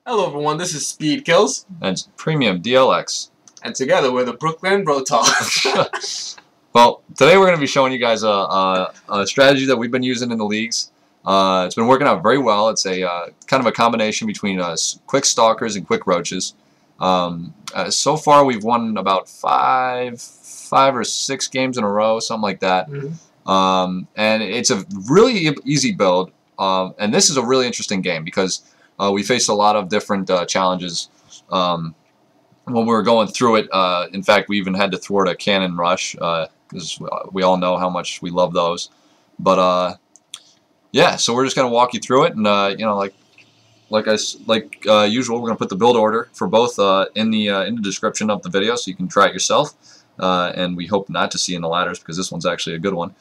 Hello everyone, this is Speed Kills. And Premium DLX. And together we're the Brooklyn Brotoss. Well, today we're going to be showing you guys a strategy that we've been using in the leagues. It's been working out very well. It's a kind of a combination between quick Stalkers and quick Roaches. So far we've won about five or six games in a row, something like that. Mm-hmm. And it's a really easy build. And this is a really interesting game because we faced a lot of different challenges when we were going through it. In fact, we even had to thwart a cannon rush because we all know how much we love those. But yeah, so we're just gonna walk you through it, and you know, like usual, we're gonna put the build order for both in the description of the video, so you can try it yourself. And we hope not to see in the ladders because this one's actually a good one.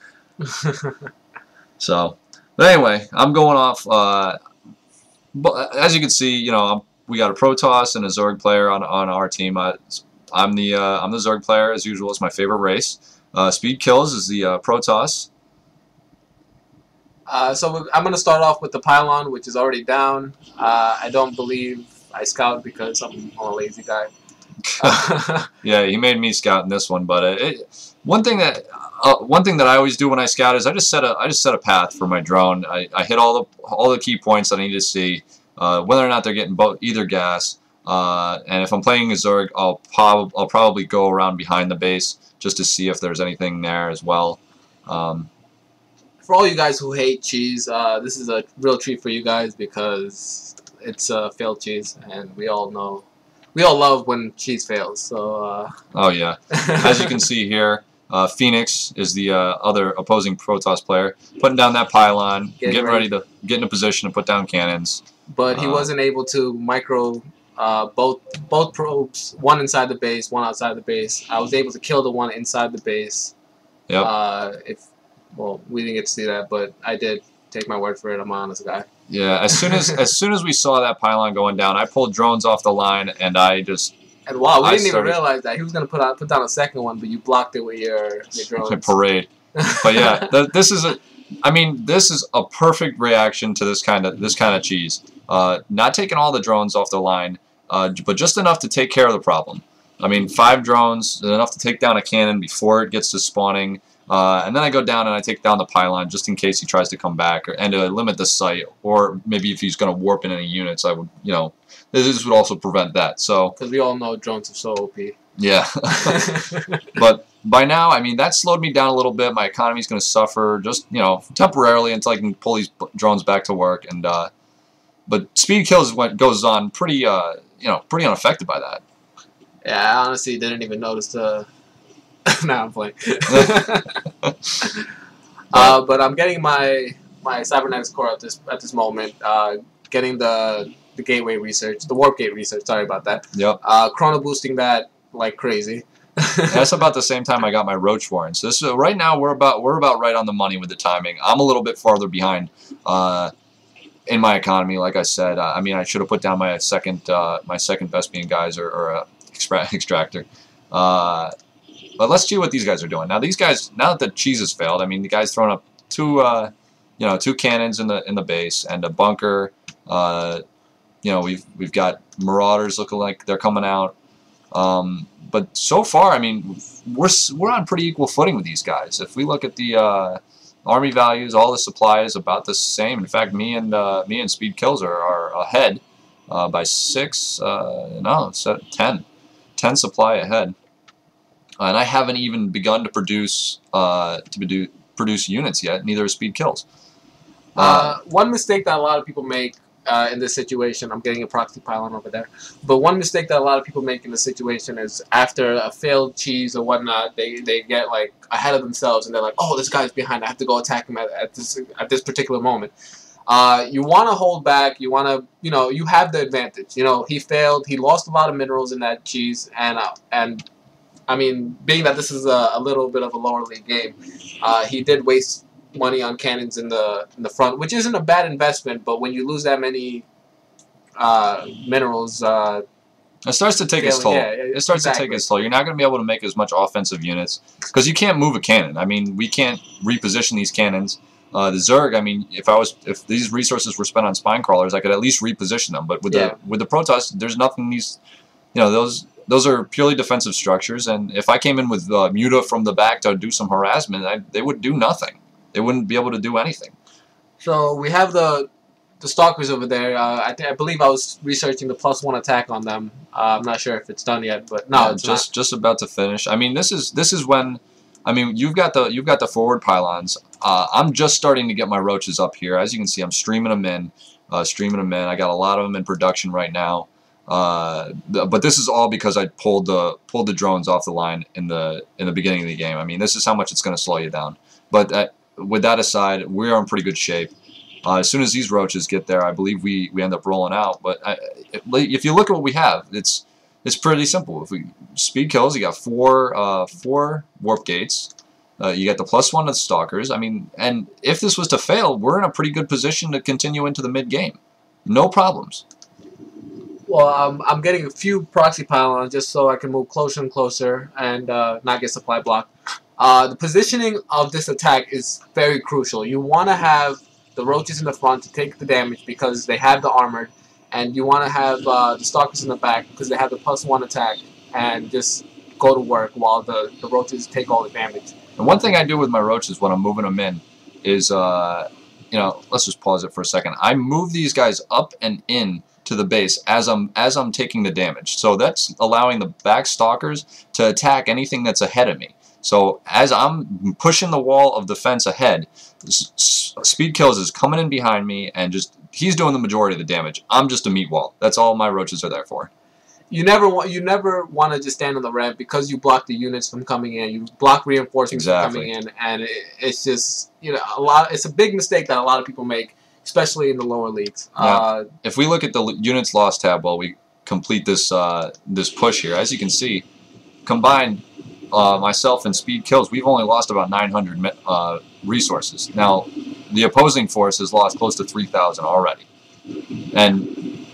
So, but anyway, I'm going off. But as you can see, you know, we got a Protoss and a Zerg player on our team. I'm the Zerg player as usual. It's my favorite race. Speed Kills is the Protoss. So I'm going to start off with the pylon, which is already down. I don't believe I scout because I'm a lazy guy. Yeah, he made me scout in this one, but one thing that I always do when I scout is I just set a path for my drone. I hit all the key points that I need to see, whether or not they're getting either gas. And if I'm playing a Zerg, I'll probably go around behind the base just to see if there's anything there as well. For all you guys who hate cheese, this is a real treat for you guys because it's failed cheese, and we all know. We all love when cheese fails. So. Oh yeah, as you can see here, Phoenix is the other opposing Protoss player, putting down that pylon, getting ready to get in a position to put down cannons. But he wasn't able to micro both probes, one inside the base, one outside the base. I was able to kill the one inside the base. Yep. Well, we didn't get to see that, but I did. Take my word for it. I'm an honest guy. Yeah. As soon as we saw that pylon going down, I pulled drones off the line, and I just. And wow, we didn't even realize that he was going to put down a second one, but you blocked it with your drones. Parade. But yeah, this is a perfect reaction to this kind of cheese. Not taking all the drones off the line, but just enough to take care of the problem. I mean, 5 drones, enough to take down a cannon before it gets to spawning. And then I go down and I take down the pylon just in case he tries to come back, and to limit the site, or maybe if he's going to warp in any units, I would, you know, this would also prevent that. So because we all know drones are so OP. Yeah. But by now, I mean, that slowed me down a little bit. My economy's going to suffer just, you know, temporarily until I can pull these drones back to work. And but Speed Kills goes on pretty, you know, pretty unaffected by that. Yeah, I honestly didn't even notice the. Nah, I'm playing. But I'm getting my cybernetics core at this moment. Getting the gateway research, the warp gate research. Sorry about that. Yep. Chrono boosting that like crazy. That's about the same time I got my Roach warrant. So this right now we're about right on the money with the timing. I'm a little bit farther behind in my economy. Like I said, I mean, I should have put down my second Vespian guys or extractor. But let's see what these guys are doing. Now these guys, now that the cheese has failed, I mean, the guy's throwing up two cannons in the base and a bunker. You know, we've got marauders looking like they're coming out. But so far, I mean, we're on pretty equal footing with these guys. If we look at the army values, all the supply is about the same. In fact, me and Speed Kills are ahead by 6. No, it's at 10 supply ahead. And I haven't even begun to produce units yet. Neither is Speed Kills. One mistake that a lot of people make in this situation, I'm getting a proxy pylon over there. But one mistake that a lot of people make in this situation is after a failed cheese or whatnot, they get like ahead of themselves and they're like, oh, this guy's behind. I have to go attack him at this particular moment. You want to hold back. You want to, you know, you have the advantage. You know, he failed. He lost a lot of minerals in that cheese, and I mean, being that this is a little bit of a lower league game, he did waste money on cannons in the front, which isn't a bad investment. But when you lose that many minerals, it starts to take its toll. Yeah, it starts to take its toll. You're not going to be able to make as much offensive units because you can't move a cannon. I mean, we can't reposition these cannons. The Zerg, I mean, if these resources were spent on spine crawlers, I could at least reposition them. But with the Protoss, there's nothing these, those are purely defensive structures. And if I came in with Muta from the back to do some harassment, they would do nothing. They wouldn't be able to do anything. So we have the Stalkers over there. I believe I was researching the +1 attack on them. I'm not sure if it's done yet, but no, it's just about to finish. I mean, this is when, I mean, you've got the forward pylons. I'm just starting to get my roaches up here. As you can see, I'm streaming them in. I got a lot of them in production right now. But this is all because I pulled the drones off the line in the beginning of the game. I mean, this is how much it's going to slow you down. But with that aside, we are in pretty good shape. As soon as these roaches get there, I believe we end up rolling out. But if you look at what we have, it's pretty simple. If we speed kills, you got four warp gates. You got the +1 of the Stalkers. I mean, and if this was to fail, we're in a pretty good position to continue into the mid game. No problems. Well, I'm getting a few proxy pylons just so I can move closer and closer and not get supply blocked. The positioning of this attack is very crucial. You want to have the roaches in the front to take the damage because they have the armored, and you want to have the Stalkers in the back because they have the +1 attack and just go to work while the roaches take all the damage. And one thing I do with my roaches when I'm moving them in is, let's just pause it for a second. I move these guys up and in to the base as I'm taking the damage. So that's allowing the back Stalkers to attack anything that's ahead of me. So as I'm pushing the wall of defense ahead, Speed Kills is coming in behind me and he's doing the majority of the damage. I'm just a meat wall. That's all my roaches are there for. You never want to just stand on the ramp because you block the units from coming in. You block reinforcements from coming in, and it's just it's a big mistake that a lot of people make, especially in the lower leagues. Now, if we look at the units lost tab while we complete this this push here, as you can see, combined myself and Speed Kills, we've only lost about 900 resources. Now, the opposing force has lost close to 3,000 already, and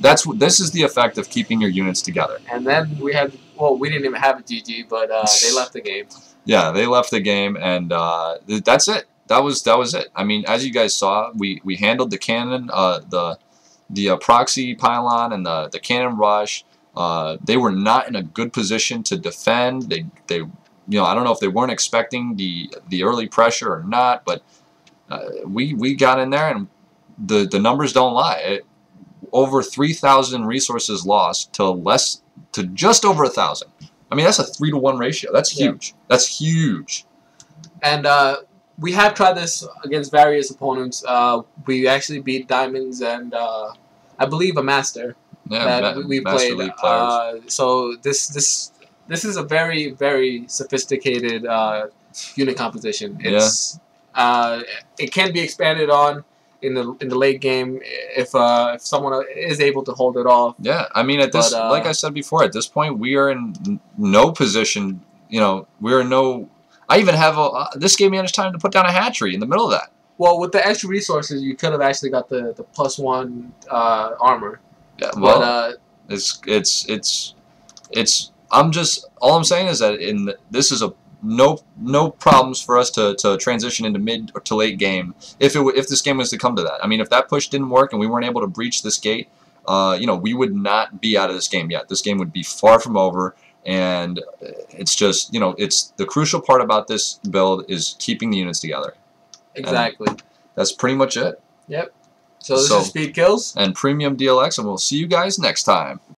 this is the effect of keeping your units together. And then we didn't even have a GG, but they left the game. Yeah, they left the game, and that's it. That was it. I mean, as you guys saw, we handled the cannon, the proxy pylon, and the cannon rush. They were not in a good position to defend. They I don't know if they weren't expecting the early pressure or not, but we got in there, and the numbers don't lie. Over 3,000 resources lost to just over 1,000. I mean, that's a 3-to-1 ratio. That's huge. Yeah. That's huge. And we have tried this against various opponents. We actually beat Diamonds and I believe a Master that we played. So this is a very, very sophisticated unit composition. It's it can be expanded on in the late game if someone is able to hold it off. Yeah, I mean like I said before, at this point we are in no position. We're in no. I even have this gave me enough time to put down a hatchery in the middle of that. Well, with the extra resources, you could have actually got the +1 armor. Yeah, well, it's. All I'm saying is that this is a no problems for us to transition into mid or to late game if this game was to come to that. I mean, if that push didn't work and we weren't able to breach this gate, we would not be out of this game yet. This game would be far from over, and it's just it's the crucial part about this build is keeping the units together. Exactly. And that's pretty much it. Yep. So this is Speed Kills and Premium DLX, and we'll see you guys next time.